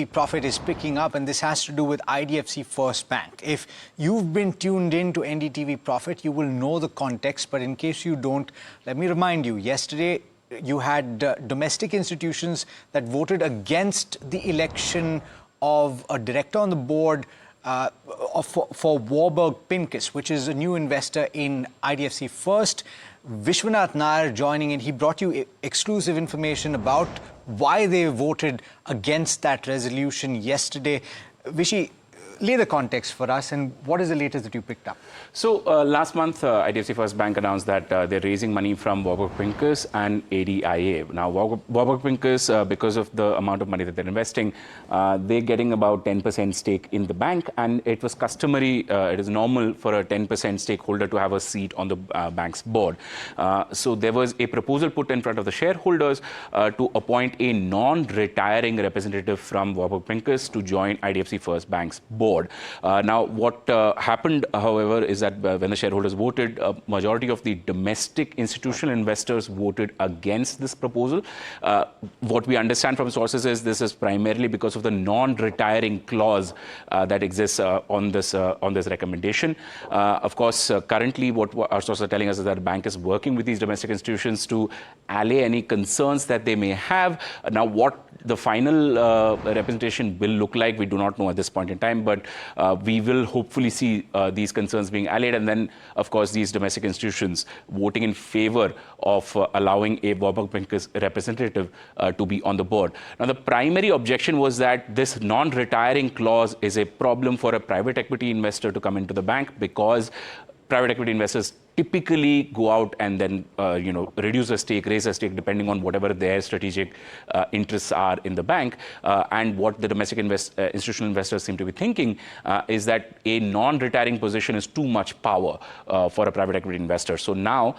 Profit is picking up, and this has to do with IDFC First Bank. If you've been tuned in to NDTV Profit, you will know the context, but in case you don't, let me remind you, yesterday you had domestic institutions that voted against the election of a director on the board for Warburg Pincus, which is a new investor in IDFC First. Vishwanath Nair joining in. He brought you exclusive information about why they voted against that resolution yesterday. Vishy, lay the context for us, and what is the latest that you picked up? So last month, IDFC First Bank announced that they're raising money from Warburg Pincus and ADIA. Now, Warburg Pincus, because of the amount of money that they're investing, they're getting about 10% stake in the bank, and it was customary, it is normal for a 10% stakeholder to have a seat on the bank's board. So there was a proposal put in front of the shareholders to appoint a non-retiring representative from Warburg Pincus to join IDFC First Bank's board. Now, what happened, however, is that when the shareholders voted, a majority of the domestic institutional investors voted against this proposal. What we understand from sources is this is primarily because of the non-retiring clause that exists on this recommendation. Of course, currently, what our sources are telling us is that the bank is working with these domestic institutions to allay any concerns that they may have. Now, what the final representation will look like, we do not know at this point in time, but we will hopefully see these concerns being allayed, and then, of course, these domestic institutions voting in favor of allowing a Warburg Pincus representative to be on the board. Now, the primary objection was that this non-retiring clause is a problem for a private equity investor to come into the bank, because private equity investors typically go out and then, reduce a stake, raise a stake, depending on whatever their strategic interests are in the bank. And what the domestic institutional investors seem to be thinking is that a non-retiring position is too much power for a private equity investor. So now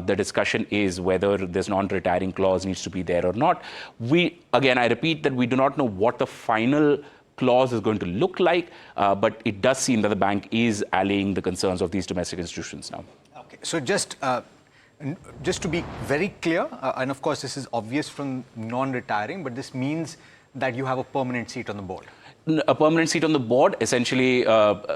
the discussion is whether this non-retiring clause needs to be there or not. Again, I repeat that we do not know what the final clause is going to look like, but it does seem that the bank is allaying the concerns of these domestic institutions now. Okay, so just to be very clear, and of course this is obvious from non-retiring, but this means that you have a permanent seat on the board. A permanent seat on the board, essentially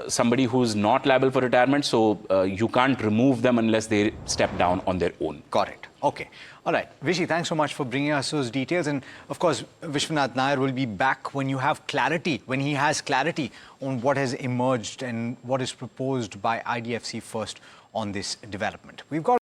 somebody who's not liable for retirement, so you can't remove them unless they step down on their own. Got it. Okay. All right. Vishy, thanks so much for bringing us those details. And of course, Vishwanath Nair will be back when you have clarity, when he has clarity on what has emerged and what is proposed by IDFC First on this development. We've got